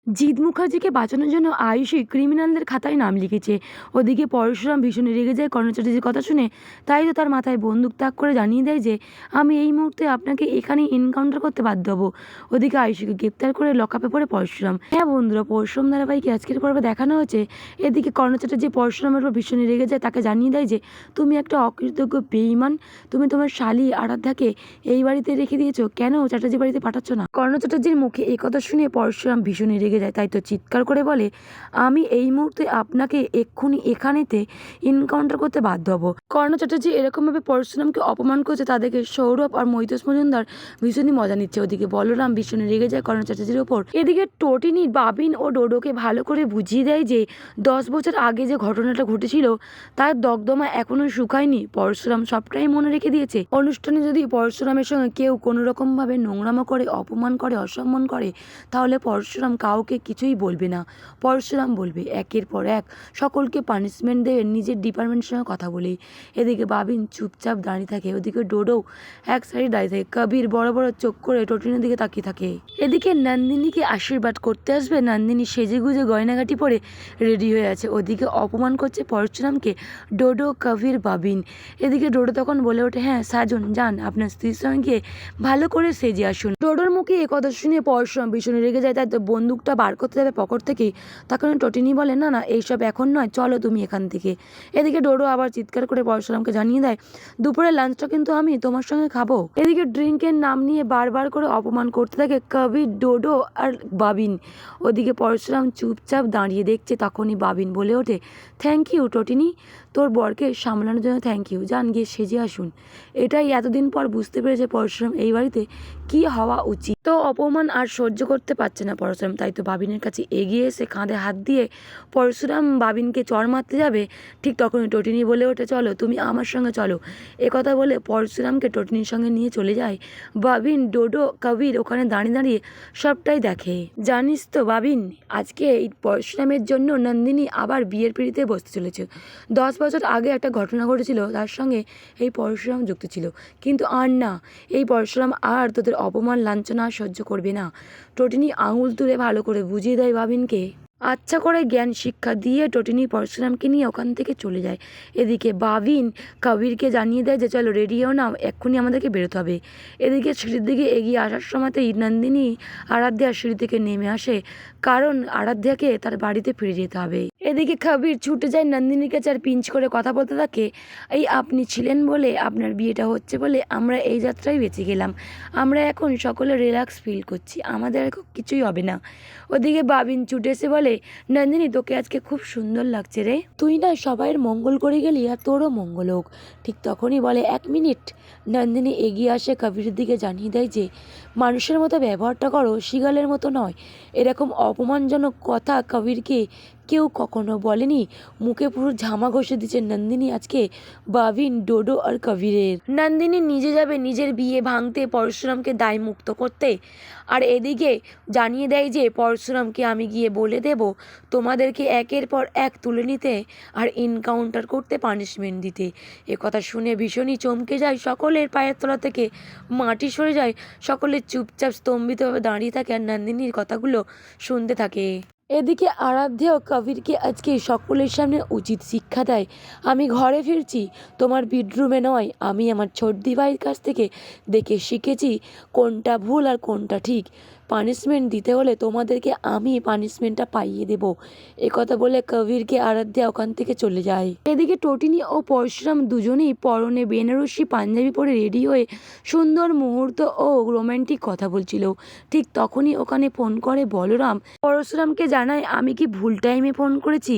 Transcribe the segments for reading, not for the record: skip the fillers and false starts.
জিৎ মুখার্জিকে বাঁচানোর জন্য আয়ুষী ক্রিমিনালদের খাতায় নাম লিখেছে। ওদিকে পরশুরাম ভীষণ রেগে যায় কর্ণ চ্যাটার্জির কথা শুনে। তাই তো তার মাথায় বন্দুক তাক করে জানিয়ে দেয় যে আমি এই মুহূর্তে আপনাকে এখানেই এনকাউন্টার করতে বাধ্য হবো। ওদিকে আয়ুষীকে গ্রেপ্তার করে লকআপে পড়ে পরশুরাম। হ্যাঁ বন্ধুরা, পরশুরাম ধারাবাহিকে আজকের পর্বে দেখানো হয়েছে এদিকে কর্ণ চ্যাটার্জি পরশুরামের উপর ভীষণ রেগে যায়, তাকে জানিয়ে দেয় যে তুমি একটা অকৃতজ্ঞ বেঈমান, তুমি তোমার শালী আরাধ্যাকে এই বাড়িতে রেখে দিয়েছো, কেন চ্যাটার্জি বাড়িতে পাঠাচ্ছ না? কর্ণ চ্যাটার্জির মুখে এই কথা শুনে পরশুরাম ভীষণ রেগে যায়, তাই তো চিৎকার করে বলে আমি এই মুহূর্তে আপনাকে এক্ষুনি এখানেতে এনকাউন্টার করতে বাধ্য হব। কর্ণ চ্যাটার্জি এরকমভাবে পরশুরামকে অপমান করছে, তাদেরকে সৌরভ আর মৈতোষ মজুমদার ভীষণই মজা নিচ্ছে। ওদিকে বলরাম ভীষণ রেগে যায় কর্ণ চ্যাটার্জির ওপর। এদিকে টোটিনি বাবিন ও ডোডোকে ভালো করে বুঝিয়ে দেয় যে 10 বছর আগে যে ঘটনাটা ঘটেছিল তার দগদমা এখনো শুকায়নি, পরশুরাম সবটাই মনে রেখে দিয়েছে। অনুষ্ঠানে যদি পরশুরামের সঙ্গে কেউ কোনো রকমভাবে নোংরামো করে, অপমান করে, অসম্মান করে, তাহলে পরশুরাম কাউকে কিছুই বলবে না। পরশুরাম বলবে একের পর এক সকলকে পানিশমেন্ট দেবে নিজের ডিপার্টমেন্টের সঙ্গে কথা বলেই। এদিকে বাবিন চুপচাপ দাঁড়িয়ে থাকে, ওদিকে ডোডো এক সাইডে দাঁড়িয়ে থাকে, কবির বড় বড় চোখ করে টোটিনের দিকে তাকিয়ে থাকে। এদিকে নন্দিনীকে আশীর্বাদ করতে আসবে, নন্দিনী সেজে গুজে গয়নাগাটি পরে রেডি হয়ে আছে। ওদিকে অপমান করছে পরশুরামকে ডোডো, কবির, বাবিন। এদিকে ডোডো তখন বলে ওঠে হ্যাঁ সাজুন, যান আপনার স্ত্রীর সঙ্গে গিয়ে ভালো করে সেজে আসুন। ডোডোর মুখে এ কথা শুনে পরশুরাম ভীষণ রেগে যায়, তাই তো বন্দুকটা বার করতে যাবে পকেট থেকেই, তখন টোটিনি বলে না না এইসব এখন নয়, চলো তুমি এখান থেকে। এদিকে ডোডো আবার চিৎকার করে পরশুরামকে জানিয়ে দেয় দুপুরের লাঞ্চটা কিন্তু আমি তোমার সঙ্গে খাবো। এদিকে ড্রিঙ্কের নাম নিয়ে বারবার করে অপমান করতে থাকে কবির, ডোডো আর বাবিন। ওদিকে পরশুরাম চুপচাপ দাঁড়িয়ে দেখছে, তখনই বাবিন বলে ওঠে থ্যাংক ইউ টোটিনি, তোর বরকে সামলানোর জন্য থ্যাংক ইউ, যান গিয়ে সেজে আসুন। এটাই এতদিন পর বুঝতে পেরেছে পরশুরাম এই বাড়িতে কি হওয়া উচিত। তো অপমান আর সহ্য করতে পারছে না পরশুরাম, তাই তো বাবিনের কাছে এগিয়ে এসে কাঁধে হাত দিয়ে পরশুরাম বাবিনকে চড় মারতে যাবে, ঠিক তখনই টোটিনি বলে ওঠে চলো তুমি আমার সঙ্গে চলো। একথা বলে পরশুরামকে টোটিনির সঙ্গে নিয়ে চলে যায়। বাবিন, ডোডো, কবির ওখানে দাঁড়িয়ে দাঁড়িয়ে সবটাই দেখে। জানিস তো বাবিন, আজকে এই পরশুরামের জন্য নন্দিনী আবার বিয়ের পিঁড়িতে বসতে চলেছে। 10 বছর আগে একটা ঘটনা ঘটেছিল, তার সঙ্গে এই পরশুরাম যুক্ত ছিল, কিন্তু আর না, এই পরশুরাম আর তোদের অপমান লাঞ্ছনা সহ্য করবে না। টোটিনি আঙুল তুলে ভালো করে বুঝিয়ে দেয় বাবিনকে। আচ্ছা করে জ্ঞান শিক্ষা দিয়ে টোটিনি পরশুরামকে নিয়ে ওখান থেকে চলে যায়। এদিকে বাবিন কবিরকে জানিয়ে দেয় যে চলো রেডি হও না, এক্ষুনি আমাদেরকে বেরোতে হবে। এদিকে সিঁড়ির দিকে এগিয়ে আসার সময়তেই নন্দিনী আরাধ্যা সিঁড়ি থেকে নেমে আসে, কারণ আরাধ্যাকে তার বাড়িতে ফিরে যেতে হবে। এদিকে কবির ছুটে যায় নন্দিনীর কাছে আর পিঞ্চ করে কথা বলতে থাকে এই আপনি ছিলেন বলে, আপনার বিয়েটা হচ্ছে বলে আমরা এই যাত্রায় বেঁচে গেলাম, আমরা এখন সকলে রিল্যাক্স ফিল করছি, আমাদের এখন কিছুই হবে না। ওদিকে বাবিন ছুটে এসে বলে নন্দিনী তোকে আজকে খুব সুন্দর লাগছে রে, তুই না সবাইয়ের মঙ্গল করে গেলি আর তোরও মঙ্গল হোক। ঠিক তখনই বলে 1 মিনিট। নন্দিনী এগিয়ে আসে কবিরের দিকে জানিয়ে দেয় যে মানুষের মতো ব্যবহারটা করো, শিগালের মতো নয়। এরকম অপমানজনক কথা কবিরকে কেউ কখনো বলেনি। মুখে পুরো ঝামা ঘষে দিচ্ছে নন্দিনী আজকে বাবিন, ডোডো আর কবিরের। নন্দিনী নিজে যাবে নিজের বিয়ে ভাঙতে, পরশুরামকে দায় মুক্ত করতে, আর এদিকে জানিয়ে দেয় যে পরশুরামকে আমি গিয়ে বলে দেব তোমাদেরকে একের পর এক তুলে নিতে আর এনকাউন্টার করতে, পানিশমেন্ট দিতে। কথা শুনে ভীষণই চমকে যায়, সকলের পায়ের তলা থেকে মাটি সরে যায়, সকলে চুপচাপ স্তম্ভিতভাবে দাঁড়িয়ে থাকে আর নন্দিনীর কথাগুলো শুনতে থাকে। এদিকে আরাধ্যাও কবিরকে আজকে সকলের সামনে উচিত শিক্ষা দেয়, আমি ঘরে ফিরছি, তোমার বেডরুমে নয়, আমি আমার ছোটদি ভাইয়ের কাছ থেকে দেখে শিখেছি কোনটা ভুল আর কোনটা ঠিক, পানিশমেন্ট দিতে হলে তোমাদেরকে আমি পানিশমেন্টটা পাইয়ে দেব। একথা বলে কবিরকে আরাধ্যা ওখান থেকে চলে যায়। এদিকে টোটিনি ও পরশুরাম দুজনেই পরনে বেনারসি পাঞ্জাবি পরে রেডি হয়ে সুন্দর মুহূর্ত ও রোমান্টিক কথা বলছিল। ঠিক তখনই ওখানে ফোন করে বলরাম, পরশুরামকে জানায় আমি কি ভুল টাইমে ফোন করেছি,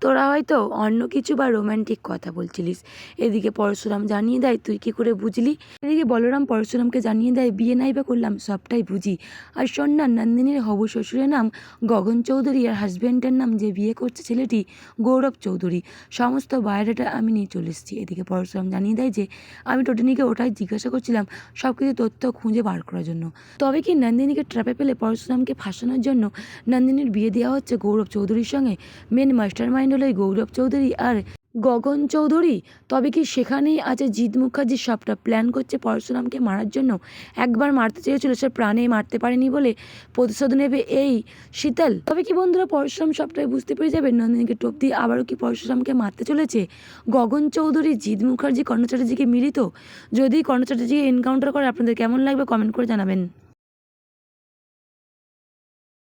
তোরা হয়তো অন্য কিছু বা রোমান্টিক কথা বলছিলিস। এদিকে পরশুরাম জানিয়ে দেয় তুই কি করে বুঝলি। এদিকে বলরাম পরশুরামকে জানিয়ে দেয় বিয়ে নাই বা করলাম সবটাই বুঝি, আর শোন না, নন্দিনীর হবু শ্বশুরের নাম গগন চৌধুরী আর হাজব্যান্ডের নাম যে বিয়ে করছে ছেলেটি গৌরব চৌধুরী, সমস্ত বায়োডাটা আমি নিয়ে চলে এসেছি। এদিকে পরশুরাম জানিয়ে দেয় যে আমি টোটিনিকে ওটাই জিজ্ঞাসা করছিলাম সব কিছু তথ্য খুঁজে বার করার জন্য, তবে কি নন্দিনীকে ট্র্যাপে ফেলে পরশুরামকে ফাঁসানোর জন্য নন্দিনীর বিয়ে দেওয়া হচ্ছে গৌরব চৌধুরীর সঙ্গে। মেন মাস্টার মাইন্ড হলো এই গৌরব চৌধুরী, আর গগন চৌধুরী, তবে কি সেখানেই আছে জিৎ মুখার্জি সবটা প্ল্যান করছে পরশুরামকে মারার জন্য? একবার মারতে চেয়েছিল, সে প্রাণে মারতে পারেনি বলে প্রতিশোধ নেবে এই শীতল? তবে কি বন্ধুরা পরশুরাম সবটাই বুঝতে পেরে যাবে নন্দিনীকে টোপ দিয়ে আবারও কি পরশুরামকে মারতে চলেছে গগন চৌধুরী? জিৎ মুখার্জি কর্ণ চ্যাটার্জিকে মিলিত যদি কর্ণ চ্যাটার্জিকে এনকাউন্টার করে আপনাদের কেমন লাগবে কমেন্ট করে জানাবেন।